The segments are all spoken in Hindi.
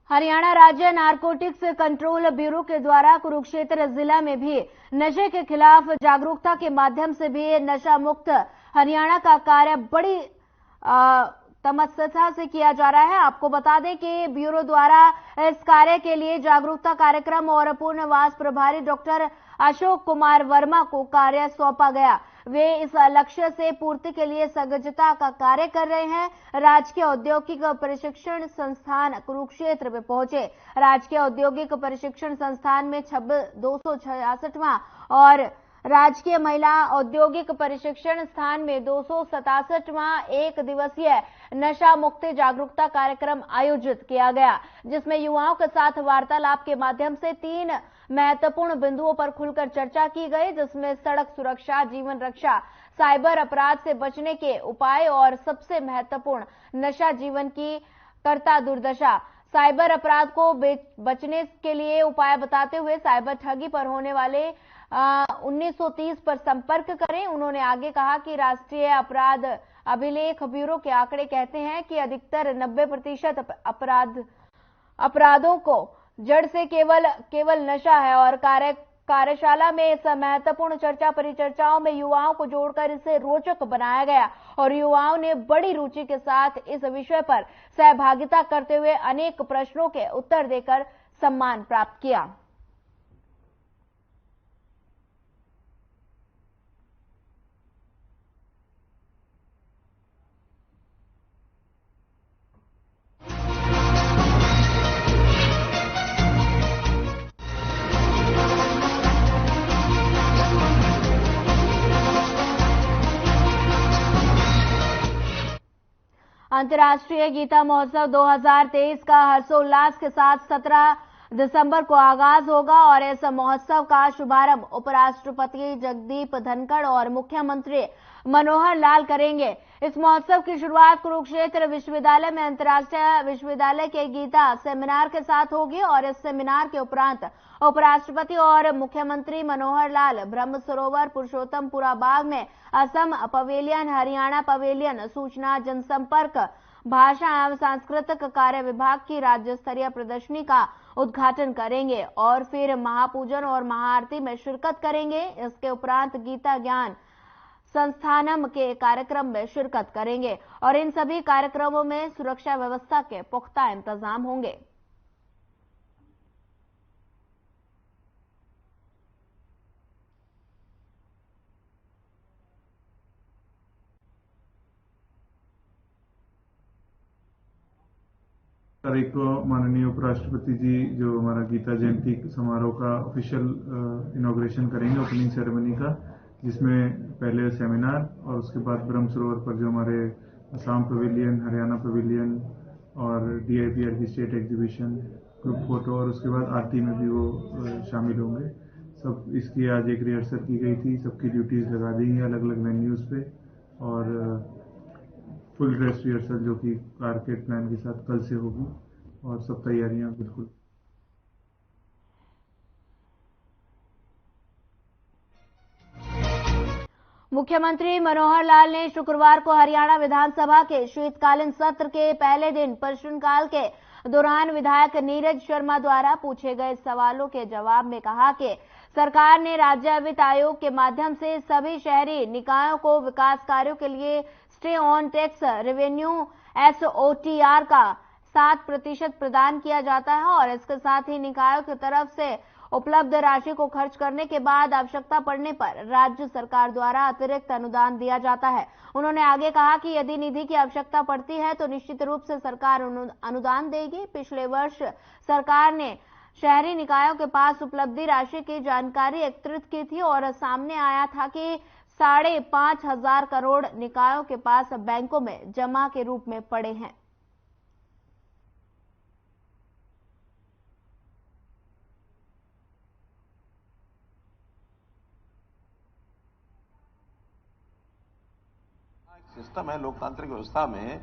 हरियाणा राज्य नारकोटिक्स कंट्रोल ब्यूरो के द्वारा कुरुक्षेत्र जिला में भी नशे के खिलाफ जागरूकता के माध्यम से भी नशा मुक्त हरियाणा का कार्य बड़ी तमस्या से किया जा रहा है। आपको बता दें कि ब्यूरो द्वारा इस कार्य के लिए जागरूकता कार्यक्रम और पूर्णवास प्रभारी डॉक्टर अशोक कुमार वर्मा को कार्य सौंपा गया। वे इस लक्ष्य से पूर्ति के लिए सजगता का कार्य कर रहे हैं। राजकीय औद्योगिक प्रशिक्षण संस्थान कुरुक्षेत्र में पहुंचे। राजकीय औद्योगिक प्रशिक्षण संस्थान में 266वां और राजकीय महिला औद्योगिक प्रशिक्षण स्थान में 267वां एक दिवसीय नशा मुक्ति जागरूकता कार्यक्रम आयोजित किया गया, जिसमें युवाओं के साथ वार्तालाप के माध्यम से 3 महत्वपूर्ण बिंदुओं पर खुलकर चर्चा की गई, जिसमें सड़क सुरक्षा, जीवन रक्षा, साइबर अपराध से बचने के उपाय और सबसे महत्वपूर्ण नशा जीवन की करता दुर्दशा। साइबर अपराध को बचने के लिए उपाय बताते हुए साइबर ठगी पर होने वाले 1930 पर संपर्क करें। उन्होंने आगे कहा कि राष्ट्रीय अपराध अभिलेख ब्यूरो के आंकड़े कहते हैं कि अधिकतर 90% अपराधों को जड़ से केवल नशा है और कार्यशाला में इस महत्वपूर्ण चर्चा परिचर्चाओं में युवाओं को जोड़कर इसे रोचक बनाया गया और युवाओं ने बड़ी रुचि के साथ इस विषय पर सहभागिता करते हुए अनेक प्रश्नों के उत्तर देकर सम्मान प्राप्त किया। अंतर्राष्ट्रीय गीता महोत्सव 2023 का हर्षोल्लास के साथ 17 दिसंबर को आगाज होगा और इस महोत्सव का शुभारंभ उपराष्ट्रपति जगदीप धनखड़ और मुख्यमंत्री मनोहर लाल करेंगे। इस महोत्सव की शुरुआत कुरुक्षेत्र विश्वविद्यालय में अंतर्राष्ट्रीय विश्वविद्यालय के गीता सेमिनार के साथ होगी और इस सेमिनार के उपरांत उपराष्ट्रपति और मुख्यमंत्री मनोहर लाल ब्रह्म सरोवर, पुरुषोत्तमपुरा बाग में असम पवेलियन, हरियाणा पवेलियन, सूचना जनसंपर्क, भाषा एवं सांस्कृतिक कार्य विभाग की राज्य स्तरीय प्रदर्शनी का उद्घाटन करेंगे और फिर महापूजन और महाआरती में शिरकत करेंगे। इसके उपरांत गीता ज्ञान संस्थानम के कार्यक्रम में शिरकत करेंगे और इन सभी कार्यक्रमों में सुरक्षा व्यवस्था के पुख्ता इंतजाम होंगे। तारीख को माननीय उपराष्ट्रपति जी जो हमारा गीता जयंती समारोह का ऑफिशियल इनॉग्रेशन करेंगे, ओपनिंग सेरेमनी का, जिसमें पहले सेमिनार और उसके बाद ब्रह्म सरोवर पर जो हमारे असम पवेलियन, हरियाणा पवेलियन और DIPR की स्टेट एग्जीबिशन, ग्रुप फोटो और उसके बाद आरती में भी वो शामिल होंगे। सब इसकी आज एक रिहर्सल की गई थी, सबकी ड्यूटीज लगा दी हैं अलग अलग वेन्यूज पे और फुल ड्रेस रिहर्सल जो कि कारकेट प्लान के साथ कल से होगी और सब तैयारियां बिल्कुल। मुख्यमंत्री मनोहर लाल ने शुक्रवार को हरियाणा विधानसभा के शीतकालीन सत्र के पहले दिन प्रश्नकाल के दौरान विधायक नीरज शर्मा द्वारा पूछे गए सवालों के जवाब में कहा कि सरकार ने राज्य वित्त आयोग के माध्यम से सभी शहरी निकायों को विकास कार्यों के लिए stay on tax revenue SOTR का 7% प्रदान किया जाता है और इसके साथ ही निकायों की तरफ से उपलब्ध राशि को खर्च करने के बाद आवश्यकता पड़ने पर राज्य सरकार द्वारा अतिरिक्त अनुदान दिया जाता है। उन्होंने आगे कहा कि यदि निधि की आवश्यकता पड़ती है तो निश्चित रूप से सरकार अनुदान देगी। पिछले वर्ष सरकार ने शहरी निकायों के पास उपलब्धि राशि की जानकारी एकत्रित की थी और सामने आया था कि 5,500 करोड़ निकायों के पास बैंकों में जमा के रूप में पड़े हैं। सिस्टम है लोकतांत्रिक व्यवस्था में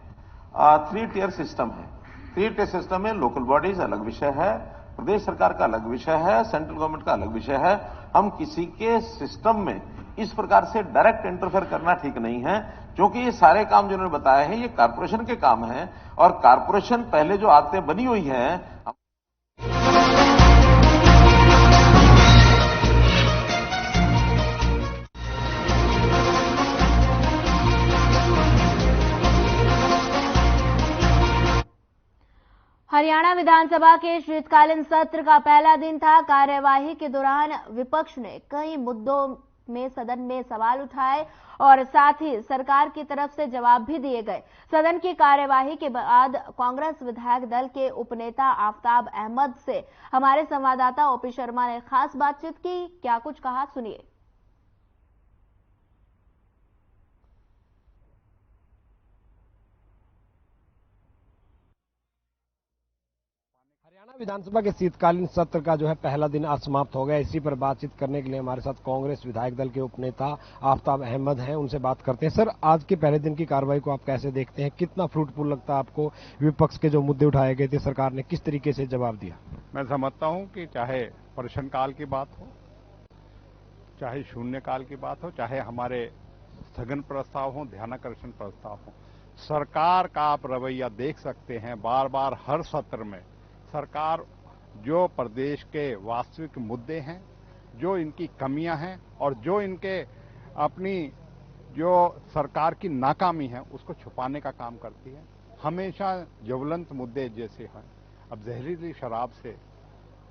3 टियर सिस्टम है। 3 टियर सिस्टम में लोकल बॉडीज अलग विषय है, प्रदेश सरकार का अलग विषय है, सेंट्रल गवर्नमेंट का अलग विषय है। हम किसी के सिस्टम में इस प्रकार से डायरेक्ट इंटरफेयर करना ठीक नहीं है, क्योंकि ये सारे काम जो उन्होंने बताए हैं ये कारपोरेशन के काम हैं और कारपोरेशन पहले जो आदतें बनी हुई हैं। हरियाणा विधानसभा के शीतकालीन सत्र का पहला दिन था। कार्यवाही के दौरान विपक्ष ने कई मुद्दों में सदन में सवाल उठाए और साथ ही सरकार की तरफ से जवाब भी दिए गए। सदन की कार्यवाही के बाद कांग्रेस विधायक दल के उपनेता आफ्ताब अहमद से हमारे संवाददाता ओपी शर्मा ने खास बातचीत की। क्या कुछ कहा, सुनिए। हरियाणा विधानसभा के शीतकालीन सत्र का जो है पहला दिन आज समाप्त हो गया। इसी पर बातचीत करने के लिए हमारे साथ कांग्रेस विधायक दल के उपनेता आफ्ताब अहमद हैं, उनसे बात करते हैं। सर, आज के पहले दिन की कार्रवाई को आप कैसे देखते हैं? कितना फ्रूटफुल लगता है आपको? विपक्ष के जो मुद्दे उठाए गए थे सरकार ने किस तरीके से जवाब दिया? मैं समझता हूं कि चाहे प्रश्नकाल की बात हो, चाहे शून्यकाल की बात हो, चाहे हमारे स्थगन प्रस्ताव हो, ध्यानाकर्षण प्रस्ताव हो, सरकार का आप रवैया देख सकते हैं। बार बार हर सत्र में सरकार जो प्रदेश के वास्तविक मुद्दे हैं, जो इनकी कमियां हैं और जो इनके अपनी जो सरकार की नाकामी है उसको छुपाने का काम करती है। हमेशा ज्वलंत मुद्दे जैसे हैं, अब जहरीली शराब से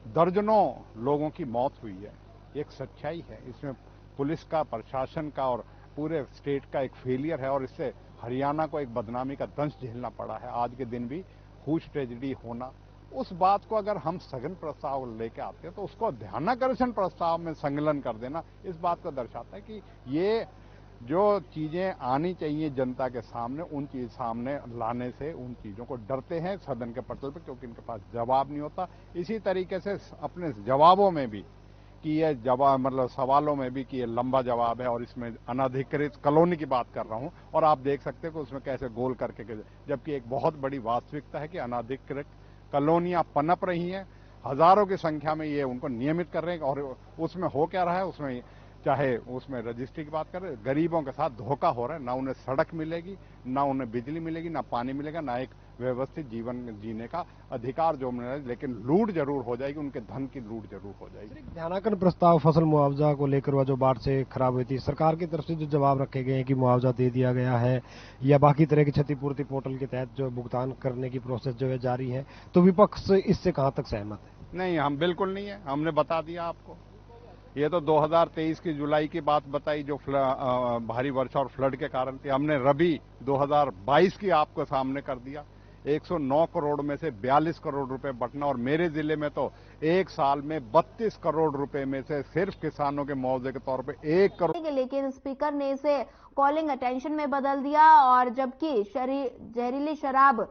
दर्जनों लोगों की मौत हुई है, एक सच्चाई है। इसमें पुलिस का, प्रशासन का और पूरे स्टेट का एक फेलियर है और इससे हरियाणा को एक बदनामी का दंश झेलना पड़ा है। आज के दिन भी हुश ट्रेजेडी होना, उस बात को अगर हम स्थगन प्रस्ताव लेके आते हैं तो उसको ध्यानाकर्षण प्रस्ताव में संकलन कर देना इस बात को दर्शाता है कि ये जो चीजें आनी चाहिए जनता के सामने, उन चीज सामने लाने से उन चीजों को डरते हैं सदन के पटल पर, क्योंकि इनके पास जवाब नहीं होता। इसी तरीके से अपने जवाबों में भी कि ये जवाब मतलब सवालों में भी कि ये लंबा जवाब है और इसमें अनधिकृत कॉलोनी की बात कर रहा हूं और आप देख सकते हैं कि उसमें कैसे गोल करके, जबकि एक बहुत बड़ी वास्तविकता है कि अनधिकृत कॉलोनियां पनप रही हैं, हजारों की संख्या में ये उनको नियमित कर रहे हैं। और उसमें हो क्या रहा है, उसमें चाहे उसमें रजिस्ट्री की बात करें, गरीबों के साथ धोखा हो रहा है। ना उन्हें सड़क मिलेगी, ना उन्हें बिजली मिलेगी, ना पानी मिलेगा, ना एक व्यवस्थित जीवन जीने का अधिकार जो मिलेगा, लेकिन लूट जरूर हो जाएगी, उनके धन की लूट जरूर हो जाएगी। ध्यानाकर्षण प्रस्ताव फसल मुआवजा को लेकर वह जो बाढ़ से खराब हुई थी, सरकार की तरफ से जो जवाब रखे गए हैं कि मुआवजा दे दिया गया है या बाकी तरह की क्षतिपूर्ति पोर्टल के तहत जो भुगतान करने की प्रोसेस जो है जारी है, तो विपक्ष इससे कहां तक सहमत है? नहीं, हम बिल्कुल नहीं है। हमने बता दिया आपको, ये तो 2023 की जुलाई की बात बताई जो भारी वर्षा और फ्लड के कारण थी। हमने रबी 2022 की आपको सामने कर दिया। 109 करोड़ में से 42 करोड़ रुपए बंटना और मेरे जिले में तो एक साल में 32 करोड़ रुपए में से सिर्फ किसानों के मुआवजे के तौर पे 1 करोड़। लेकिन स्पीकर ने इसे कॉलिंग अटेंशन में बदल दिया और जबकि जहरीली शराब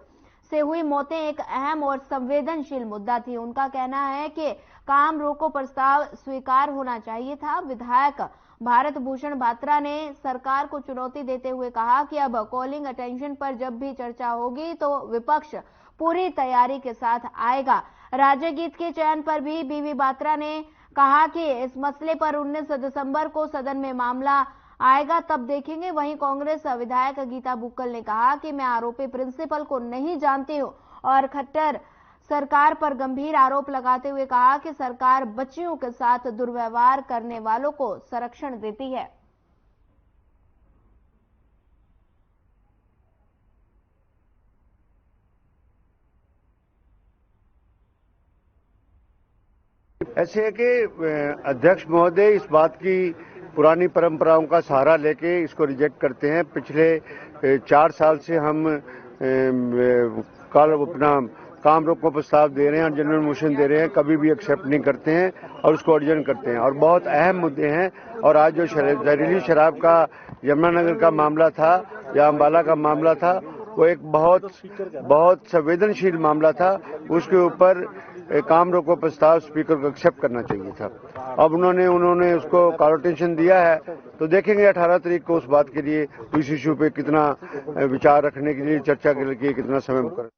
से हुई मौतें एक अहम और संवेदनशील मुद्दा थी। उनका कहना है कि काम रोको प्रस्ताव स्वीकार होना चाहिए था। विधायक भारत भूषण बात्रा ने सरकार को चुनौती देते हुए कहा कि अब कॉलिंग अटेंशन पर जब भी चर्चा होगी तो विपक्ष पूरी तैयारी के साथ आएगा। राज्य गीत के चयन पर भी बीवी बात्रा ने कहा कि इस मसले पर 19 दिसंबर को सदन में मामला आएगा, तब देखेंगे। वहीं कांग्रेस विधायक गीता बुक्कल ने कहा कि मैं आरोपी प्रिंसिपल को नहीं जानती हूं और खट्टर सरकार पर गंभीर आरोप लगाते हुए कहा कि सरकार बच्चियों के साथ दुर्व्यवहार करने वालों को संरक्षण देती है। ऐसे है कि अध्यक्ष महोदय इस बात की पुरानी परंपराओं का सहारा लेके इसको रिजेक्ट करते हैं। पिछले 4 साल से हम कल अपना काम रोको प्रस्ताव दे रहे हैं और जनरल मोशन दे रहे हैं, कभी भी एक्सेप्ट नहीं करते हैं और उसको अर्जन करते हैं और बहुत अहम मुद्दे हैं। और आज जो जहरीली शराब का यमुनानगर का मामला था या अम्बाला का मामला था, वो एक बहुत संवेदनशील मामला था। उसके ऊपर काम रोको प्रस्ताव स्पीकर को एक्सेप्ट करना चाहिए था। अब उन्होंने उसको कॉल अटेंशन दिया है, तो देखेंगे 18 तारीख को उस बात के लिए, इस इश्यू पे कितना विचार रखने के लिए, चर्चा के लिए कितना समय मुकर।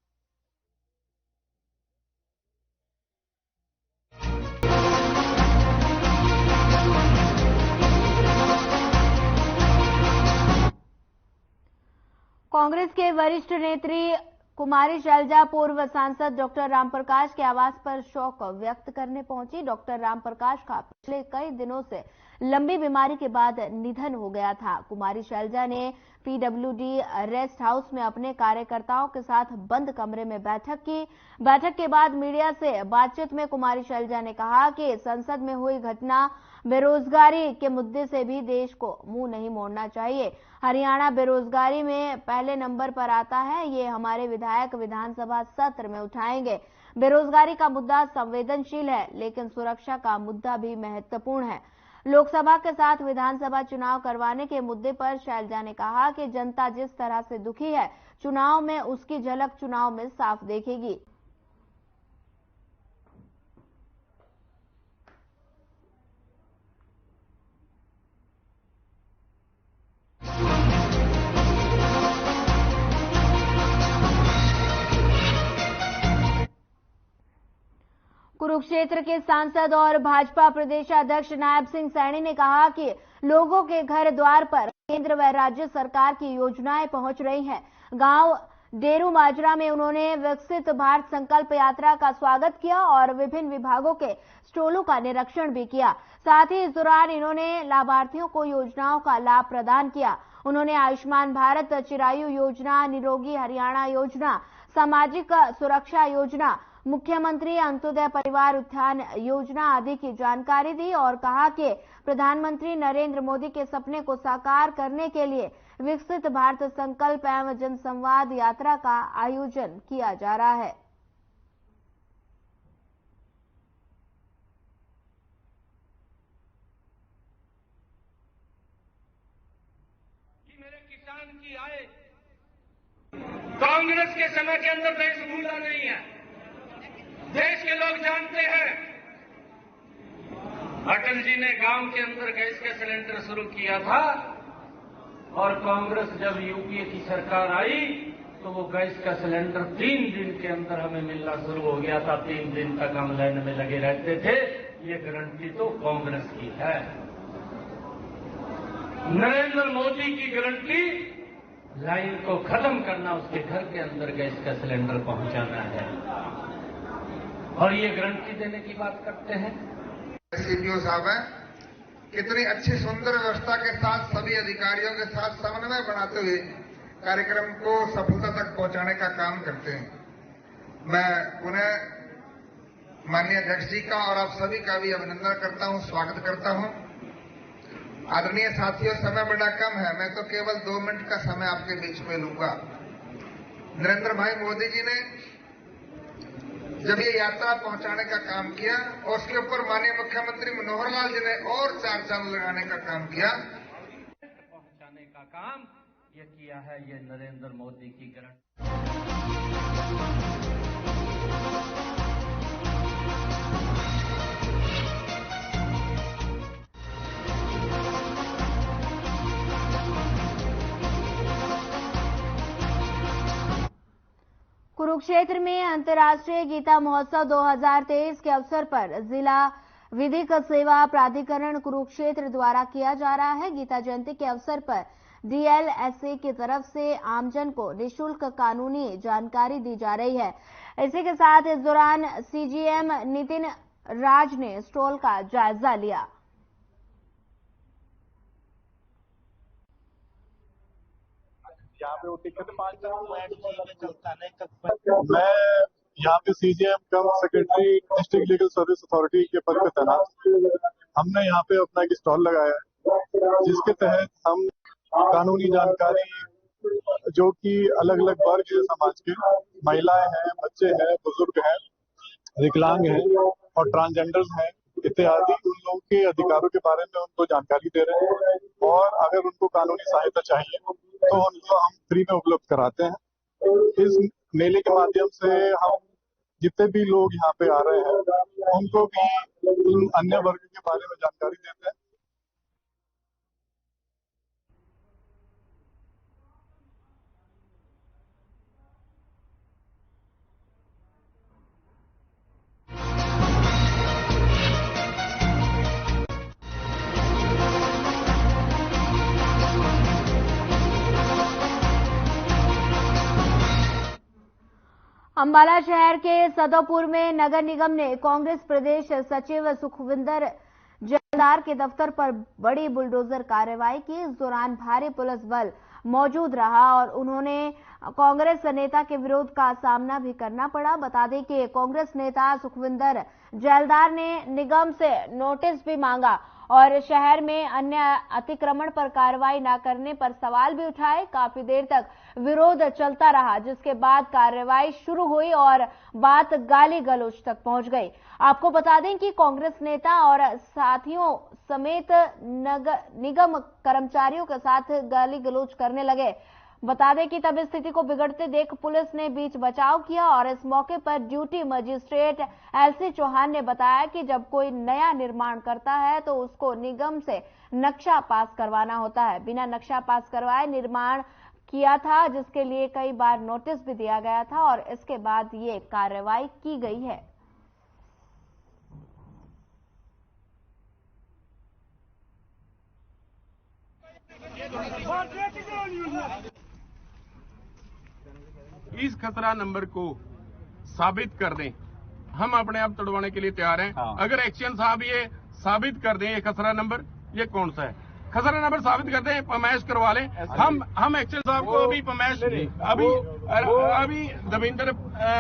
कांग्रेस के वरिष्ठ नेत्री कुमारी शैलजा पूर्व सांसद डॉक्टर रामप्रकाश के आवास पर शोक व्यक्त करने पहुंची। डॉक्टर रामप्रकाश का पिछले कई दिनों से लंबी बीमारी के बाद निधन हो गया था। कुमारी शैलजा ने पीडब्ल्यूडी रेस्ट हाउस में अपने कार्यकर्ताओं के साथ बंद कमरे में बैठक की। बैठक के बाद मीडिया से बातचीत में कुमारी शैलजा ने कहा कि संसद में हुई घटना बेरोजगारी के मुद्दे से भी देश को मुंह नहीं मोड़ना चाहिए। हरियाणा बेरोजगारी में पहले नंबर पर आता है, ये हमारे विधायक विधानसभा सत्र में उठाएंगे। बेरोजगारी का मुद्दा संवेदनशील है, लेकिन सुरक्षा का मुद्दा भी महत्वपूर्ण है। लोकसभा के साथ विधानसभा चुनाव करवाने के मुद्दे पर शैलजा ने कहा कि जनता जिस तरह से दुखी है, चुनाव में उसकी झलक चुनाव में साफ देखेगी। कुरुक्षेत्र के सांसद और भाजपा प्रदेशाध्यक्ष नायब सिंह सैनी ने कहा कि लोगों के घर द्वार पर केंद्र व राज्य सरकार की योजनाएं पहुंच रही हैं। गांव डेरू माजरा में उन्होंने विकसित भारत संकल्प यात्रा का स्वागत किया और विभिन्न विभागों के स्टॉलों का निरीक्षण भी किया। साथ ही इस दौरान इन्होंने लाभार्थियों को योजनाओं का लाभ प्रदान किया। उन्होंने आयुष्मान भारत, चिरायु योजना, निरोगी हरियाणा योजना, सामाजिक सुरक्षा योजना, मुख्यमंत्री अंत्योदय परिवार उत्थान योजना आदि की जानकारी दी और कहा कि प्रधानमंत्री नरेंद्र मोदी के सपने को साकार करने के लिए विकसित भारत संकल्प एवं जनसंवाद यात्रा का आयोजन किया जा रहा है। मेरे किसान की आय कांग्रेस के समय के अंदर देश भूला नहीं है। देश के लोग जानते हैं अटल जी ने गांव के अंदर गैस का सिलेंडर शुरू किया था और कांग्रेस जब यूपीए की सरकार आई तो वो गैस का सिलेंडर 3 दिन के अंदर हमें मिलना शुरू हो गया था। 3 दिन तक हम लाइन में लगे रहते थे। ये गारंटी तो कांग्रेस की है। नरेंद्र मोदी की गारंटी लाइन को खत्म करना, उसके घर के अंदर गैस का सिलेंडर पहुंचाना है और ये गारंटी देने की बात करते हैं। सीपीओ साहब हैं, कितनी अच्छी सुंदर व्यवस्था के साथ सभी अधिकारियों के साथ समन्वय बनाते हुए कार्यक्रम को सफलता तक पहुंचाने का काम करते हैं। मैं पुनः माननीय अध्यक्ष जी का और आप सभी का भी अभिनंदन करता हूं, स्वागत करता हूं। आदरणीय साथियों, समय बड़ा कम है, मैं तो केवल 2 मिनट का समय आपके बीच में लूंगा। नरेंद्र भाई मोदी जी ने जब ये यात्रा पहुंचाने का काम किया और उसके ऊपर माननीय मुख्यमंत्री मनोहर लाल जी ने और 4 चांद लगाने का काम किया। पहुंचाने का काम ये किया है, ये नरेंद्र मोदी की गारंटी। कुरुक्षेत्र में अंतर्राष्ट्रीय गीता महोत्सव 2023 के अवसर पर जिला विधिक सेवा प्राधिकरण कुरुक्षेत्र द्वारा किया जा रहा है। गीता जयंती के अवसर पर डीएलएसए की तरफ से आमजन को निःशुल्क कानूनी जानकारी दी जा रही है। इसी के साथ इस दौरान सीजीएम नितिन राज ने स्टॉल का जायजा लिया। यहाँ पे वो टिकट 5 मैं यहाँ पे CGM cum secretary district legal service authority के पद पे तैनात। हमने यहाँ पे अपना एक स्टॉल लगाया है जिसके तहत हम कानूनी जानकारी जो कि अलग अलग वर्ग है समाज के, महिलाएं हैं, बच्चे हैं, बुजुर्ग हैं, विकलांग हैं और ट्रांसजेंडर्स हैं इत्यादि, उन लोगों के अधिकारों के बारे में उनको जानकारी दे रहे हैं और अगर उनको कानूनी सहायता चाहिए तो उनको हम फ्री में उपलब्ध कराते हैं। इस मेले के माध्यम से हम जितने भी लोग यहाँ पे आ रहे हैं उनको भी इन अन्य वर्ग के बारे में जानकारी देते हैं। अंबाला शहर के सदोपुर में नगर निगम ने कांग्रेस प्रदेश सचिव सुखविंदर जैलदार के दफ्तर पर बड़ी बुलडोजर कार्रवाई की। इस दौरान भारी पुलिस बल मौजूद रहा और उन्होंने कांग्रेस नेता के विरोध का सामना भी करना पड़ा। बता दें कि कांग्रेस नेता सुखविंदर जैलदार ने निगम से नोटिस भी मांगा और शहर में अन्य अतिक्रमण पर कार्रवाई न करने पर सवाल भी उठाए। काफी देर तक विरोध चलता रहा, जिसके बाद कार्रवाई शुरू हुई और बात गाली गलौज तक पहुंच गई। आपको बता दें कि कांग्रेस नेता और साथियों समेत निगम कर्मचारियों के साथ गाली गलौज करने लगे। बता दें कि तब स्थिति को बिगड़ते देख पुलिस ने बीच बचाव किया और इस मौके पर ड्यूटी मजिस्ट्रेट एलसी चौहान ने बताया कि जब कोई नया निर्माण करता है तो उसको निगम से नक्शा पास करवाना होता है। बिना नक्शा पास करवाए निर्माण किया था, जिसके लिए कई बार नोटिस भी दिया गया था और इसके बाद ये कार्रवाई की गई है। इस खतरा नंबर को साबित कर दें, हम अपने आप तोड़वाने के लिए तैयार हैं। अगर एक्शन साहब ये साबित कर दें ये खतरा नंबर ये कौन सा है, खतरा नंबर साबित कर दें, पमैश करवा लें। हम एक्शन साहब को अभी पमैश अभी दविंदर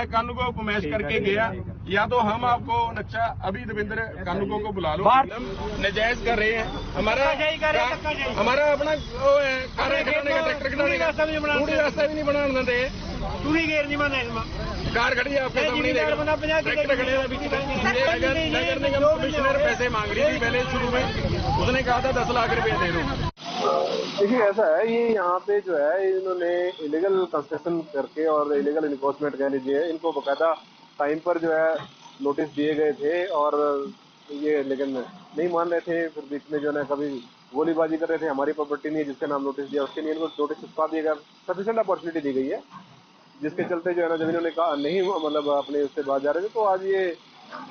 कानू को पमैश करके गया, या तो हम आपको नक्शा अभी दविंदर कानूनों को बुला लो। नजायज कर रहे हैं, हमारा अपना कार्य कराने का ट्रैक्टर रास्ता भी नहीं बनाने दे, कार खड़ी है आपके सामने, ट्रैक्टर खड़े हैं। नगर निगम कमिश्नर पैसे मांग रही थी पहले शुरू में, उसने कहा था 10 लाख रुपए दे दो। देखिए ऐसा है, ये यहाँ पे जो है इन्होंने इलीगल कंस्ट्रक्शन करके और इलीगल इन्फोर्समेंट कह लीजिए, इनको बकायदा टाइम पर जो है नोटिस दिए गए थे और ये लेकिन नहीं मान रहे थे। फिर बीच में जो है कभी गोलीबाजी कर रहे थे, हमारी प्रॉपर्टी नहीं है जिसके नाम नोटिस दिया उसके लिए इनको नोटिस चिपका दिया गया। सफिशिएंट अपॉर्चुनिटी दी गई है, जिसके चलते जो है ना जब इन्होंने कहा नहीं मतलब अपने उससे बात जा रहे थे तो आज ये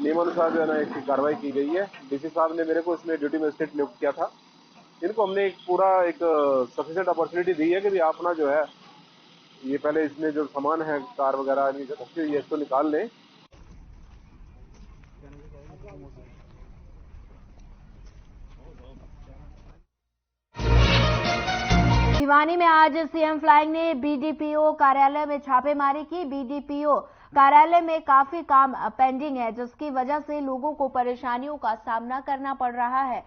नियमानुसार जो है ना इसकी कार्रवाई की गई है। डीसी साहब ने मेरे को इसमें ड्यूटी मजिस्ट्रेट नियुक्त किया था। इनको हमने एक पूरा एक सफिशिएंट अपॉर्चुनिटी दी है कि भी आप ना जो है ये पहले इसमें जो सामान है कार वगैरह ये इसको निकाल लें। भिवानी में आज सीएम फ्लाइंग ने बीडीपीओ कार्यालय में छापेमारी की। बीडीपीओ कार्यालय में काफी काम पेंडिंग है, जिसकी वजह से लोगों को परेशानियों का सामना करना पड़ रहा है।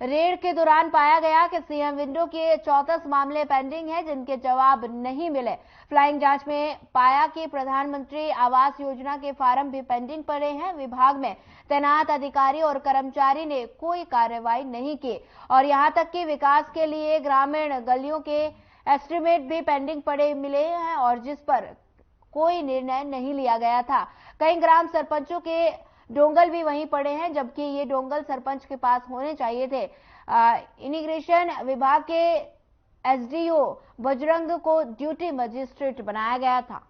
रेड के दौरान पाया गया कि सीएम विंडो के 34 मामले पेंडिंग हैं, जिनके जवाब नहीं मिले। फ्लाइंग जांच में पाया कि प्रधानमंत्री आवास योजना के फार्म भी पेंडिंग पड़े हैं। विभाग में तैनात अधिकारी और कर्मचारी ने कोई कार्रवाई नहीं की और यहां तक कि विकास के लिए ग्रामीण गलियों के एस्टीमेट भी पेंडिंग पड़े मिले हैं और जिस पर कोई निर्णय नहीं लिया गया था। कई ग्राम सरपंचों के डोंगल भी वहीं पड़े हैं, जबकि ये डोंगल सरपंच के पास होने चाहिए थे। इमिग्रेशन विभाग के एसडीओ बजरंग को ड्यूटी मजिस्ट्रेट बनाया गया था।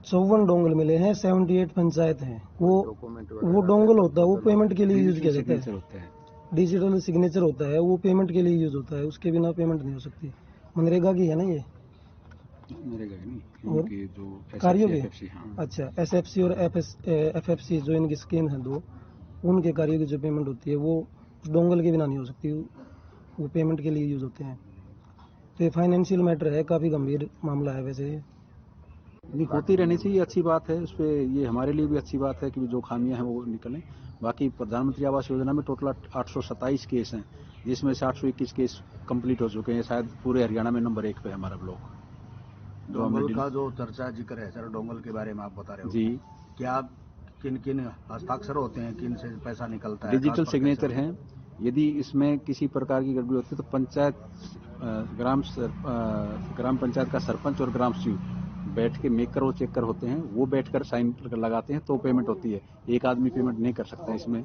चौवन डोंगल मिले हैं, 78 पंचायत हैं। वो डोंगल होता है वो पेमेंट के लिए यूज किया जाता है। डिजिटल सिग्नेचर होता है, वो पेमेंट के लिए यूज होता है, उसके बिना पेमेंट नहीं हो सकती। मनरेगा की है ना ये, मनरेगा की नहीं, जो कार्यों के। अच्छा, एसएफसी और एफएफसी जो इनकी स्कीम है दो, उनके कार्यों की जो पेमेंट होती है वो डोंगल के बिना नहीं हो सकती, वो पेमेंट के लिए यूज होते हैं। तो ये फाइनेंशियल मैटर है, काफी गंभीर मामला है। वैसे नहीं होती रहनी चाहिए, अच्छी बात है। उस पर ये हमारे लिए भी अच्छी बात है कि जो खामियां हैं वो निकलें। बाकी प्रधानमंत्री आवास योजना में टोटल 827 केस हैं, जिसमें से 821 केस कंप्लीट हो चुके हैं। शायद पूरे हरियाणा में नंबर 1 पे है हमारा ब्लॉक। डोंगल का जो चर्चा जिक्र है सर, डोंगल के बारे में आप बता रहे हो जी, क्या किन किन हस्ताक्षर होते हैं, किन से पैसा निकलता है? डिजिटल सिग्नेचर हैं। यदि इसमें किसी प्रकार की गड़बड़ी होती है तो पंचायत ग्राम पंचायत का सरपंच और ग्राम सचिव बैठ के मेकर और चेकर होते हैं, वो बैठकर साइन लगाते हैं तो पेमेंट होती है। एक आदमी पेमेंट नहीं कर सकता इसमें।